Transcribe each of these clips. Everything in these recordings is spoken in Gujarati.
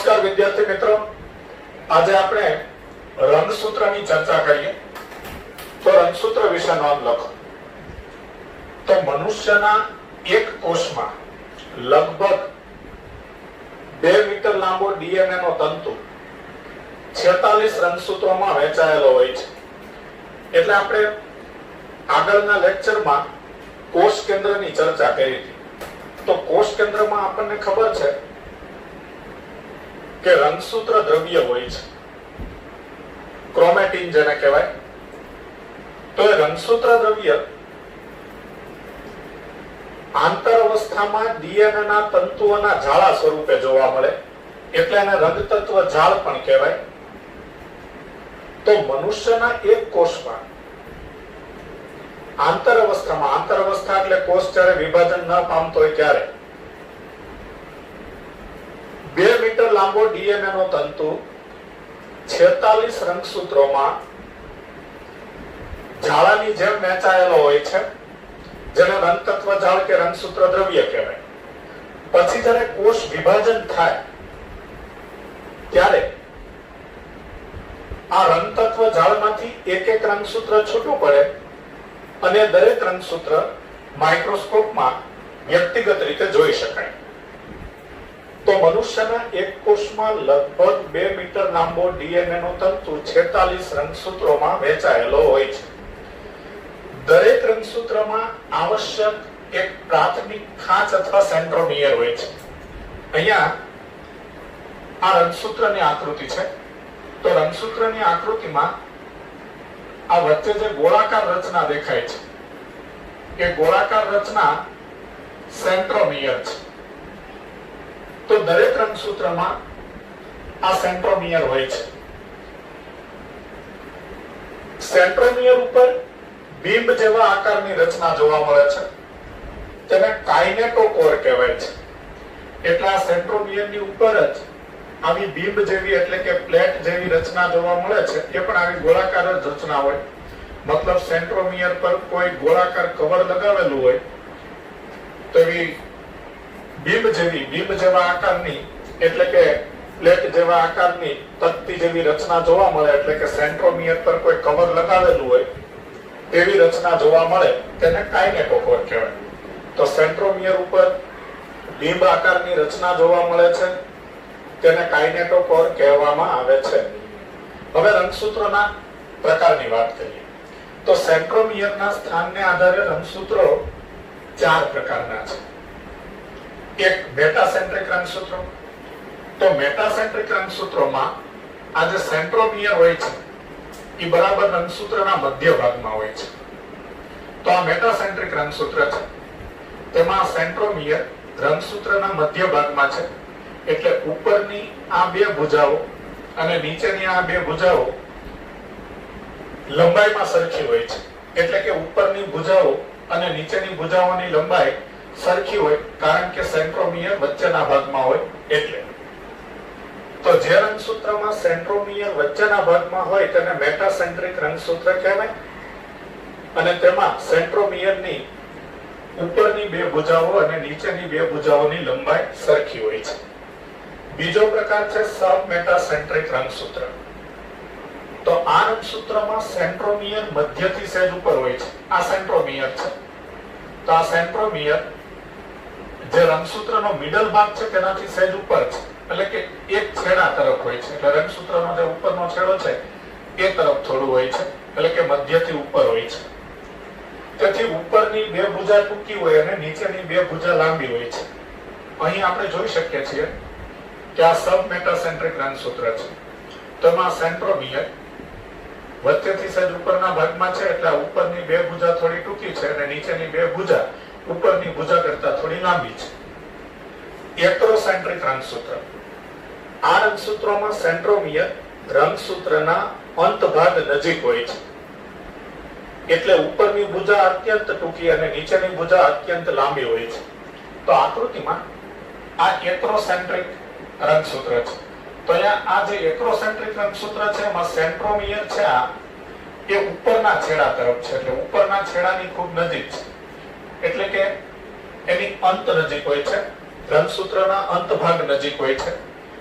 નમસ્કાર વિદ્યાર્થી મિત્રો, આજે આપણે રંગસૂત્રની ચર્ચા કરીએ. તો રંગસૂત્ર વિશે નોંધ લખો. તો મનુષ્યના એક કોષમાં લગભગ 2 મીટર લાંબો ડીએનએ નો તંતુ 46 રંગસૂત્રોમાં વહેંચાયેલો હોય છે. એટલે આપણે આગળના લેક્ચરમાં કોષ કેન્દ્રની ચર્ચા કરી હતી. તો કોષ કેન્દ્રમાં આપણને ખબર છે કે રંગસૂત્ર દ્રવ્ય હોય છે, ક્રોમેટિન જેને કહેવાય. તો એ રંગસૂત્ર દ્રવ્ય આંતર અવસ્થામાં ડીએનએ ના તંતુઓના જાળા સ્વરૂપે જોવા મળે, એટલે એને રંગતત્વ જાળ પણ કહેવાય. તો મનુષ્યના એક કોષમાં આંતર અવસ્થા એટલે કોષ જ્યારે વિભાજન ન પામતો હોય ત્યારે 2 મીટર લાંબો ડીએનએ નો તંતુ 46 રંગસૂત્રોમાં જાળાની જેમ વહેંચાયેલો હોય છે, જેને રંગતત્વ જાળ કે રંગસૂત્ર દ્રવ્ય કહેવાય. પછી જ્યારે કોષ વિભાજન થાય ત્યારે આ રંગતત્વ જાળમાંથી એક એક રંગસૂત્ર છૂટું પડે અને દરેક રંગસૂત્ર માઇક્રોસ્કોપમાં વ્યક્તિગત રીતે જોઈ શકાય. તો મનુષ્યના એક કોષમાં લગભગ 2 મીટર લાંબો ડીએનએ નો તંતુ 46 રંગસૂત્રોમાં વહેંચાયેલો હોય છે. દરેક રંગસૂત્રમાં આવશ્યક એક પ્રાથમિક ખાંચ અથવા સેન્ટ્રોમિયર હોય છે. અહીંયા આ રંગસૂત્રની આકૃતિ છે. તો રંગસૂત્રની આકૃતિમાં આ વચ્ચે જે ગોળાકાર રચના દેખાય છે, એ ગોળાકાર રચના સેન્ટ્રોમિયર છે. તો દરેક રંગસૂત્રમાં આ સેન્ટ્રોમિયર હોય છે. સેન્ટ્રોમિયર ઉપર બિંબ જેવા આકારની રચના જોવા મળે છે, તેને કાઇનેટોકોર કહેવાય છે. એટલે આ સેન્ટ્રોમિયરની ઉપર જ આવી બિંબ જેવી એટલે કે પ્લેટ જેવી રચના જોવા મળે છે. એ પણ આવી ગોળાકાર જ રચના હોય. મતલબ સેન્ટ્રોમિયર પર કોઈ ગોળાકાર કવર લગાવેલું હોય તો એવી બિંબ જેવા આકારની એટલે કે પ્લેટ જેવા આકારની તકતી જેવી રચના જોવા મળે, એટલે કે સેન્ટ્રોમિયર પર કોઈ કવર લગાવેલું હોય એવી રચના જોવા મળે, તેને કાઇનેટોકોર કહેવાય. તો સેન્ટ્રોમિયર ઉપર બિંબ આકારની રચના જોવા મળે છે, તેને કાઇનેટોકોર કહેવામાં આવે છે. હવે રંગસૂત્રોના પ્રકારની વાત કરીએ. તો સેન્ટ્રોમિયરના સ્થાનને આધારે રંગસૂત્રો 4 પ્રકારના છે. એક મેટાસેન્ટ્રિક રંગસૂત્રો. તો મેટાસેન્ટ્રિક રંગસૂત્રોમાં આ જે સેન્ટ્રોમિયર હોય છે એ બરાબર રંગસૂત્રના મધ્ય ભાગમાં હોય છે. તો આ મેટાસેન્ટ્રિક રંગસૂત્ર છે. તેમાં સેન્ટ્રોમિયર રંગસૂત્રના મધ્ય ભાગમાં છે. એટલે ઉપરની આ 2 ભુજાઓ અને નીચેની આ 2 ભુજાઓ લંબાઈમાં સરખી હોય છે. એટલે કે ઉપરની ભુજાઓ અને નીચેની ભુજાઓની લંબાઈ સરખી હોય, કારણ કે સેન્ટ્રોમિયર વચ્ચેના ભાગમાં હોય. એટલે તો જે રંગસૂત્રમાં સેન્ટ્રોમિયર વચ્ચેના ભાગમાં હોય તેને મેટાસેન્ટ્રિક રંગસૂત્ર કહેવાય. અને તેમાં સેન્ટ્રોમિયરની ઉપરની 2 ભુજાઓ અને નીચેની 2 ભુજાઓની લંબાઈ સરખી હોય છે. બીજો પ્રકાર છે સબમેટાસેન્ટ્રિક રંગસૂત્ર. તો આ રંગસૂત્રમાં સેન્ટ્રોમિયર મધ્યથી સહેજ ઉપર હોય છે. આ સેન્ટ્રોમિયર છે. તો આ સેન્ટ્રોમિયર જે રંગસૂત્રનો મિડલ ભાગ છે તેનાથી સહેજ ઉપર છે, એટલે કે એક છેડા તરફ હોય છે. એટલે રંગસૂત્રનો જે ઉપરનો છેડો છે એ તરફ થોડું હોય છે, એટલે કે મધ્યથી ઉપર હોય છે. તેથી ઉપરની 2 ભુજા ટૂંકી હોય અને નીચેની 2 ભુજા લાંબી હોય છે. અહીં આપણે જોઈ શકીએ છીએ કે આ સબમેટાસેન્ટ્રિક રંગસૂત્ર છે. તેમાં સેન્ટ્રોમિયર વચ્ચેથી સહેજ ઉપરના ભાગમાં છે, એટલે ઉપરની 2 ભુજા થોડી ટૂંકી છે અને નીચેની 2 ભુજા ઉપરની ભુજા કરતા થોડી લાંબી છે. એક્રોસેન્ટ્રિક રંગસૂત્ર. આ રંગસૂત્રોમાં સેન્ટ્રોમિયર રંગસૂત્રના અંત ભાગ નજીક હોય છે. એટલે ઉપરની ભુજા અત્યંત ટૂંકી અને નીચેની ભુજા અત્યંત લાંબી હોય છે. તો આકૃતિમાં આ એક્રોસેન્ટ્રિક રંગસૂત્ર છે. તો અહીંયા આ જે એક્રોસેન્ટ્રિક રંગસૂત્ર છે એમાં સેન્ટ્રોમિયર છે એ ઉપરના છેડા તરફ છે, એટલે ઉપરના છેડાની ખૂબ નજીક છે. એટલે કે એની અંત નજીક હોય છે, રંગસૂત્રના અંત ભાગ નજીક હોય છે.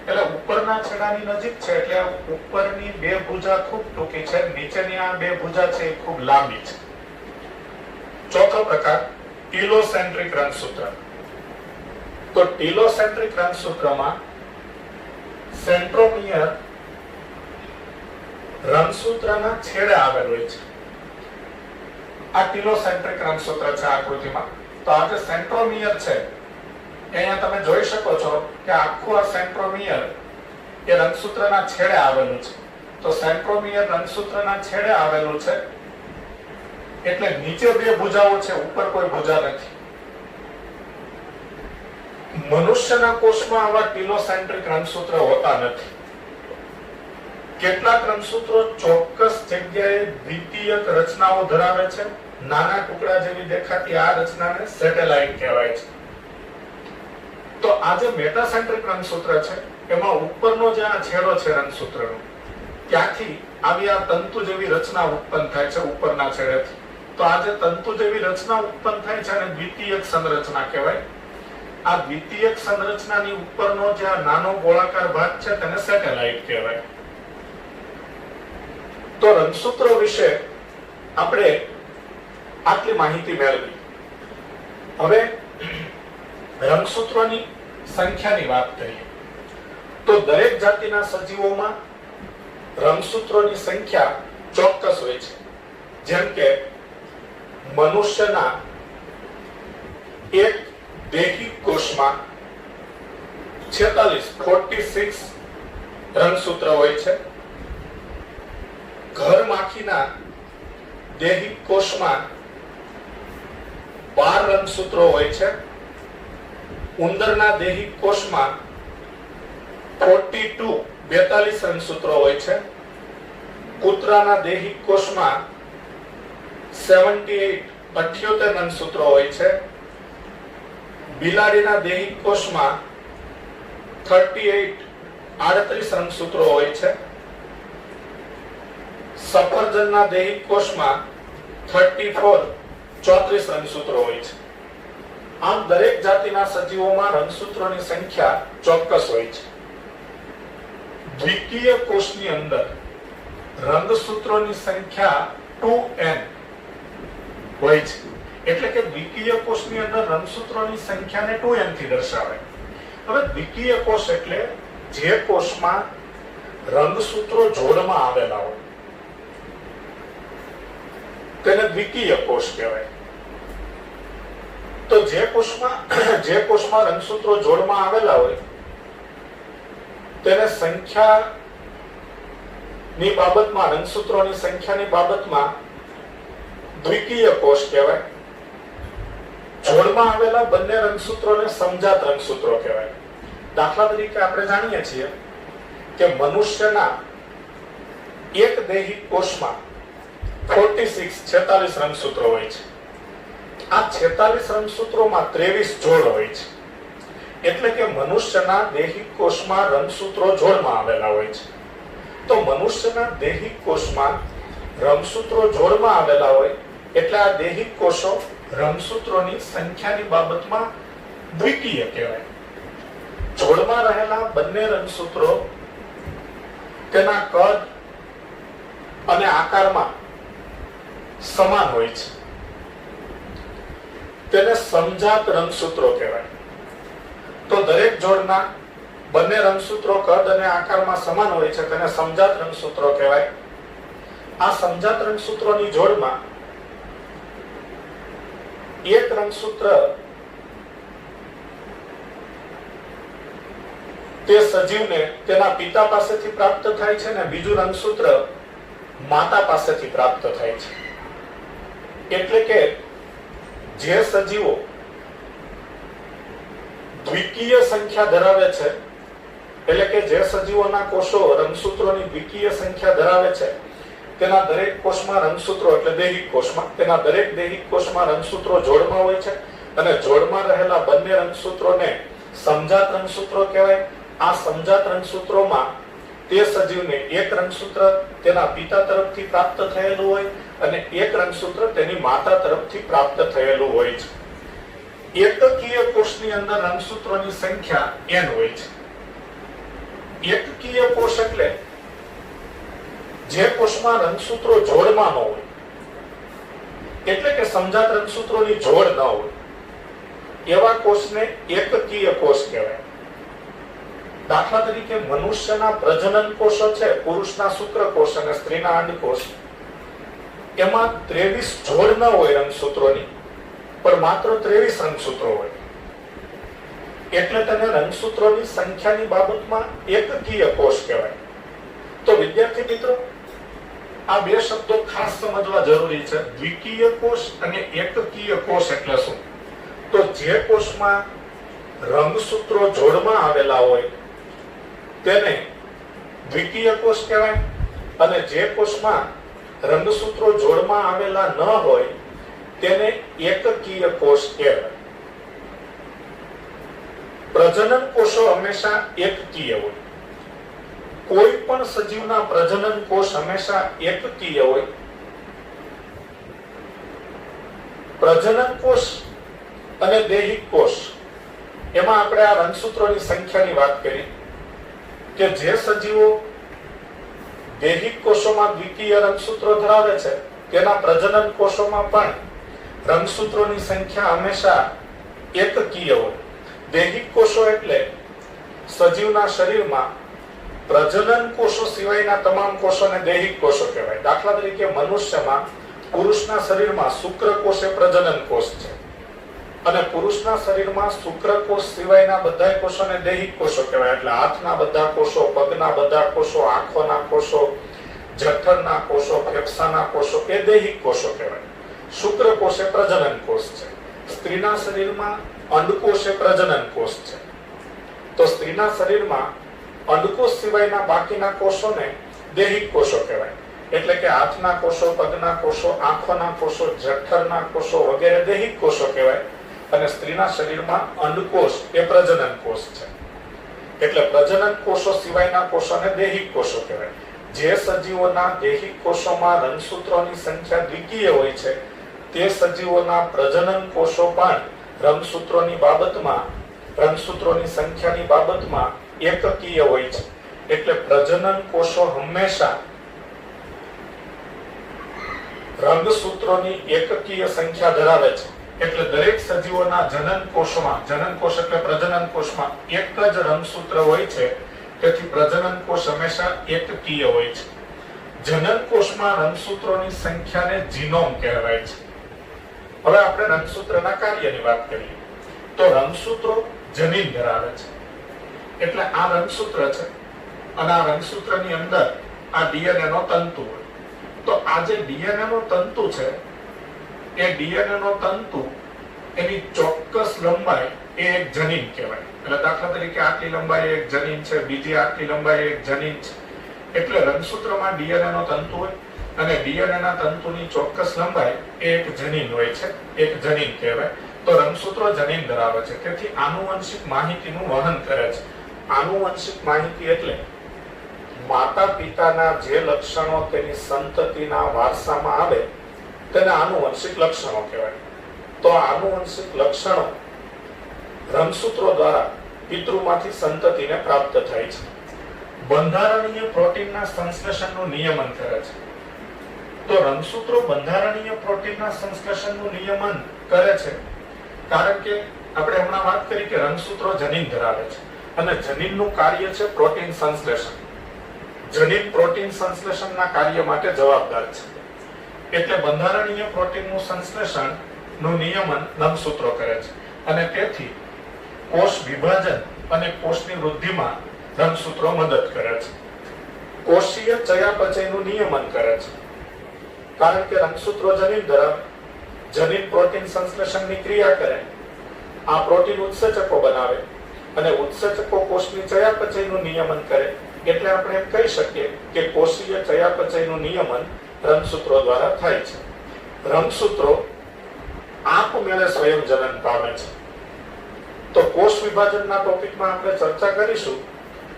એટલે ઉપરના છેડાની નજીક છે એટલે ઉપરની બે ભુજા ખૂબ ટૂંકી છે, નીચેની આ બે ભુજા છે એ ખૂબ લાંબી છે. ચોથો પ્રકાર ટીલોસેન્ટ્રિક રંગસૂત્ર. તો ટીલોસેન્ટ્રિક રંગસૂત્રમાં સેન્ટ્રોમિયર રંગસૂત્રના છેડે આવેલ હોય છે. આ ટીલોસેન્ટ્રિક રંગસૂત્ર છે આકૃતિમાં. તો આ જે સેન્ટ્રોમિયર છે અહીંયા તમે જોઈ શકો છો કે આખું આ સેન્ટ્રોમિયર એ રંગસૂત્રના છેડે આવેલું છે. તો સેન્ટ્રોમિયર રંગસૂત્રના છેડે આવેલું છે એટલે નીચે બે ભુજાઓ છે, ઉપર કોઈ ભુજા નથી. મનુષ્યના કોષમાં આવા ટીલોસેન્ટ્રિક રંગસૂત્ર હોતા નથી. કેટલાક રંગસૂત્રો ચોક્કસ જગ્યાએ દ્વિતીયક રચનાઓ ધરાવે છે. નાના ટુકડા જેવી દેખાતી આ રચનાને સેટેલાઇટ કહેવાય છે. તો આ જે મેટાસેન્ટ્રિક રંગસૂત્ર છે એમાં ઉપરનો જે આ છેડો છે રંગસૂત્રનો, ત્યાંથી આવી આ તંતુ જેવી રચના ઉત્પન્ન થાય છે ઉપરના છેડેથી. તો આ જે તંતુ જેવી રચના ઉત્પન્ન થાય છે અને દ્વિતીયક સંરચના કહેવાય. આ દ્વિતીયક સંરચનાની ઉપરનો જે આ નાનો ગોળાકાર ભાગ છે તેને સેટેલાઇટ કહેવાય. તો રંગસૂત્રો વિશે આપણે આટલી માહિતી મેળવી. હવે રંગસૂત્રોની સંખ્યાની વાત કરીએ તો દરેક જાતિના સજીવોમાં રંગસૂત્રોની સંખ્યા ચોક્કસ હોય છે. જેમ કે મનુષ્યના એક દૈહિક કોષમાં 46 રંગસૂત્ર હોય છે. ઘરમાખીના દૈહિક કોષમાં 12 રંગસૂત્રો હોય છે. ઉંદરના દૈહિક કોષમાં 42 રંગસૂત્રો હોય છે. કૂતરાના દૈહિક કોષમાં 78 રંગસૂત્રો હોય છે. બિલાડીના દૈહિક કોષમાં 38 રંગસૂત્રો હોય છે. સફરજનના દૈહિક કોષમાં 34 રંગસૂત્રો હોય છે. આમ દરેક જાતિના સજીવોમાં રંગસૂત્રોની સંખ્યા ચોક્કસ હોય છે. દ્વિકીય કોષની અંદર રંગસૂત્રોની સંખ્યા 2n હોય છે. એટલે કે દ્વિકીય કોષની અંદર રંગસૂત્રોની સંખ્યાને 2n થી દર્શાવે. હવે દ્વિકીય કોષ એટલે જે કોષમાં રંગસૂત્રો જોડમાં આવેલા હોય તેને દ્વિકીય કોષ કહેવાય. તો જે કોષમાં રંગસૂત્રો જોડમાં આવેલા હોય તેને સંખ્યાની બાબતમાં, રંગસૂત્રોની સંખ્યાની બાબતમાં દ્વિકીય કોષ કહેવાય. જોડમાં આવેલા બંને રંગસૂત્રોને સમજાત રંગસૂત્રો કહેવાય. દાખલા તરીકે આપણે જાણીએ છીએ કે મનુષ્યના એક દૈહિક કોષમાં 46 રંગસૂત્રો હોય છે. આ 46 રંગસૂત્રોમાં 23 જોડ હોય છે. એટલે કે મનુષ્યના દૈહિક કોષમાં રંગસૂત્રો જોડમાં આવેલા હોય છે. તો મનુષ્યના દૈહિક કોષમાં રંગસૂત્રો જોડમાં આવેલા હોય એટલે આ દૈહિક કોષો રંગસૂત્રોની સંખ્યાની બાબતમાં દ્વિકીય કહેવાય. જોડમાં રહેલા બંને રંગસૂત્રો તેના કદ અને આકારમાં સમાન હોય છે. તેને સમજાત રંગસૂત્રો કહેવાય. તો દરેક જોડના બંને રંગસૂત્રો કદ અને આકારમાં સમાન હોય છે તેને સમજાત રંગસૂત્રો કહેવાય. આ સમજાત રંગસૂત્રોની જોડમાં એક રંગસૂત્ર તે સજીવને તેના પિતા પાસેથી પ્રાપ્ત થાય છે અને બીજું રંગસૂત્ર માતા પાસેથી પ્રાપ્ત થાય છે. એટલે કે જે સજીવો દ્વિકીય સંખ્યા ધરાવે છે, એટલે કે જે સજીવોના કોષો રંગસૂત્રોની દ્વિકીય સંખ્યા ધરાવે છે તેના દરેક કોષમાં રંગસૂત્રો, એટલે દૈહિક કોષમાં, તેના દરેક દૈહિક કોષમાં રંગસૂત્રો જોડમાં હોય છે અને જોડમાં રહેલા બંને રંગસૂત્રોને સમજાત રંગસૂત્રો કહેવાય. આ સમજાત રંગસૂત્રોમાં તે સજીવને એક રંગસૂત્ર તેના પિતા તરફથી પ્રાપ્ત થયેલું હોય અને એક રંગસૂત્ર તેની માતા તરફથી પ્રાપ્ત થયેલું હોય છે. એકકીય કોષની અંદર રંગસૂત્રોની સંખ્યા n હોય છે. એકકીય કોષ એટલે જે કોષમાં રંગસૂત્રો જોડમાં ન હોય, એટલે કે સમજાત રંગસૂત્રોની જોડ ન હોય, એવા કોષને એકકીય કોષ કહેવાય. દાખલા તરીકે મનુષ્યના પ્રજનન કોષો છે, પુરુષના શુક્રકોષ અને સ્ત્રીના અંડકોષ, એમાં 23 જોડ ન હોય રંગસૂત્રોની, પણ માત્ર 23 રંગસૂત્રો હોય, એટલે તેને રંગસૂત્રોની સંખ્યાની બાબતમાં એકકીય કોષ કહેવાય. તો વિદ્યાર્થી મિત્રો, આ બે શબ્દો ખાસ સમજવા જરૂરી છે. દ્વિકીય કોષ અને એકકીય કોષ એટલે શું? તો જે કોષમાં રંગસૂત્રો જોડમાં આવેલા હોય તેને દ્વિકીય કોષ કહેવાય, અને જે કોષમાં રંગસૂત્રો જોડમાં આવેલા ન હોય તેને એકકીય કોષ કહેવાય. પ્રજનન કોષો હંમેશા એકકીય હોય. કોઈ પણ સજીવના પ્રજનન કોષ હંમેશા એકકીય હોય. પ્રજનન કોષ અને દૈહિક કોષ, એમાં આપણે આ રંગસૂત્રોની સંખ્યાની વાત કરી કે જે સજીવો દૈહિક કોષોમાં દ્વિકીય રંગસૂત્રો ધરાવે છે તેના પ્રજનન કોષોમાં પણ રંગસૂત્રોની સંખ્યા હંમેશા એકકીય હોય. દૈહિક કોષો એટલે સજીવના શરીરમાં પ્રજનન કોષો સિવાયના તમામ કોષોને દૈહિક કોષો કહેવાય. દાખલા તરીકે મનુષ્યમાં પુરુષના શરીરમાં શુક્રકોષ એ પ્રજનન કોષ છે, અને પુરુષના શરીરમાં શુક્રકોષ સિવાયના બધા કોષોને દૈહિક કોષો કહેવાય. એટલે હાથના બધા કોષો, પગના બધા કોષો, આંખોના કોષો, જઠરના કોષો, ફેફસાના કોષો એ દૈહિક કોષો કહેવાય. શુક્રકોષ એ પ્રજનન કોષ છે. સ્ત્રીના શરીરમાં અંડકોષ એ પ્રજનન કોષ છે. તો સ્ત્રીના શરીરમાં અંડકોષ સિવાયના બાકીના કોષોને દૈહિક કોષો કહેવાય. એટલે કે હાથના કોષો, પગના કોષો, આંખોના કોષો, જઠરના કોષો વગેરે દૈહિક કોષો કહેવાય, અને સ્ત્રીના શરીરમાં અંડકોષ એ પ્રજનન કોષ છે. એટલે પ્રજનન કોષો સિવાયના કોષોને દૈહિક કોષો કહેવાય. જે સજીવોના દૈહિક કોષોમાં રંગસૂત્રોની સંખ્યા દ્વિકીય હોય છે તે સજીવોના પ્રજનન કોષો પણ રંગસૂત્રોની સંખ્યાની બાબતમાં એકકીય હોય છે. એટલે પ્રજનન કોષો હંમેશા રંગસૂત્રોની એકકીય સંખ્યા ધરાવે છે. એટલે દરેક સજીવોના જનન કોષ એટલે પ્રજનન કોષમાં એક જ રંગસૂત્ર હોય છે, તેથી પ્રજનન કોષ હંમેશા એકકીય હોય છે. જનન કોષમાં રંગસૂત્રોની સંખ્યાને જીનોમ કહેવાય છે. હવે આપણે રંગસૂત્રના કાર્યની વાત કરીએ તો રંગસૂત્રો જનીન ધરાવે છે. એટલે આ રંગસૂત્ર છે અને આ રંગસૂત્રની અંદર આ ડીએનએ નો તંતુ હોય. તો આ જે ડીએનએ નો તંતુ છે એ ડીએનએ નો તંતુ એની ચોક્કસ લંબાઈ એ એક જનીન કહેવાય. એટલે દાખલા તરીકે આટલી લંબાઈ એક જનીન છે, બીજી આટલી લંબાઈ એક જનીન છે. એટલે રંગસૂત્રમાં ડીએનએ નો તંતુ હોય અને ડીએનએ ના તંતુની ચોક્કસ લંબાઈ એ એક જનીન હોય છે, એક જનીન કહેવાય. તો રંગસૂત્રો જનીન ધરાવે છે, તેથી આનુવંશિક માહિતીનું વહન કરે છે. આનુવંશિક માહિતી એટલે માતા પિતાના જે લક્ષણો તેની સંતતિના વારસામાં આવે તેને આનુવંશિક લક્ષણો કહેવાય. તો આનુવંશિક લક્ષણો રંગસૂત્રો દ્વારા પિતૃમાંથી સંતતિને પ્રાપ્ત થાય છે. બંધારણીય પ્રોટીનના સંશ્લેષણનું નિયમન કરે છે. તો રંગસૂત્રો બંધારણીય પ્રોટીનના સંશ્લેષણનું નિયમન કરે છે કારણ કે આપણે હમણાં વાત કરી કે રંગસૂત્રો જનીન ધરાવે છે અને જનીનનું કાર્ય છે પ્રોટીન સંશ્લેષણ. જનીન પ્રોટીન સંશ્લેષણના કાર્ય માટે જવાબદાર છે. એટલે બંધારણીય પ્રોટીનનું સંશ્લેષણ નું નિયમન રંગસૂત્રો કરે છે, અને તેથી કોષ વિભાજન અને કોષની વૃદ્ધિમાં રંગસૂત્રો મદદ કરે છે. કોષીય ચયાપચયનું નિયમન કરે છે કારણ કે રંગસૂત્રો જનીન ધરાવે. જનીન પ્રોટીન સંશ્લેષણની ક્રિયા કરે, આ પ્રોટીન ઉત્સેચકો બનાવે અને ઉત્સેચકો કોષની ચયાપચયનું નિયમન કરે. એટલે આપણે એમ કહી શકીએ કે કોષીય ચયાપચયનું નિયમન રંગસૂત્રો દ્વારા થાય છે. રંગસૂત્રો આપમેળે સ્વયંજનન પામે છે. તો કોષ વિભાજનના ટોપિકમાં આપણે ચર્ચા કરીશું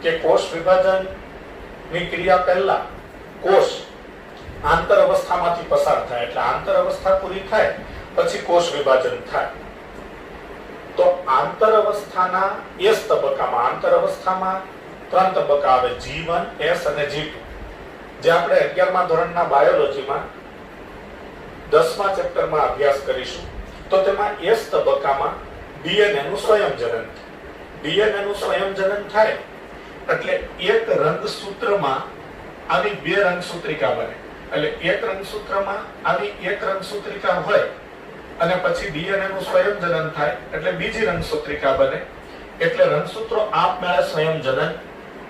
કે કોષ વિભાજનની ક્રિયા પહેલા કોષ આંતર અવસ્થામાંથી પસાર થાય. એટલે આંતર અવસ્થા પૂરી થાય પછી કોષ વિભાજન થાય. તો આંતર અવસ્થાના એ તબક્કામાં આંતર અવસ્થામાં ત્રણ તબક્કા આવે, G1, S અને G2. જે આપણે 11મા ધોરણના બાયોલોજીમાં 10મા ચેપ્ટરમાં અભ્યાસ કરીશું. તો તેમાં S તબક્કામાં DNA નું સ્વયંજનન. DNA નું સ્વયંજનન થાય એટલે એક રંગસૂત્રમાં આવી બે રંગસૂત્રિકા બને. એટલે એક રંગસૂત્રમાં આવી એક રંગસૂત્રિકા હોય અને પછી DNA નું સ્વયંજનન થાય એટલે બીજી રંગસૂત્રિકા બને. એટલે રંગસૂત્રો આપમેળે સ્વયંજનન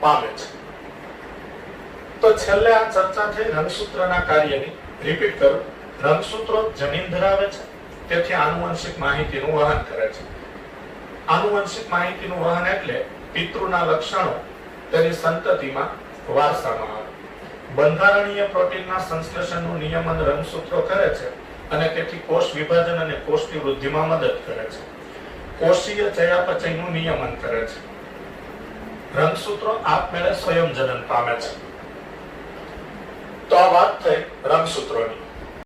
પામે છે. તો છેલ્લે આ ચર્ચા થઈ રંગસૂત્રના કાર્યની. રિપીટ કરું, રંગસૂત્રો જનીન ધરાવે છે, તેથી આનુવંશિક માહિતીનું વહન કરે છે. આનુવંશિક માહિતીનું વહન એટલે પિતૃના લક્ષણો તેની સંતતિમાં વારસામાં આવે. બંધારણીય પ્રોટીનના સંશ્લેષણનું નિયમન રંગસૂત્રો કરે છે અને તેથી કોષ વિભાજન અને કોષની વૃદ્ધિમાં મદદ કરે છે. કોષીય ચયાપચયનું નિયમન કરે છે. રંગસૂત્રો આપમેળે સ્વયંજનન પામે છે. તો આ વાત થઈ રંગસૂત્રોની.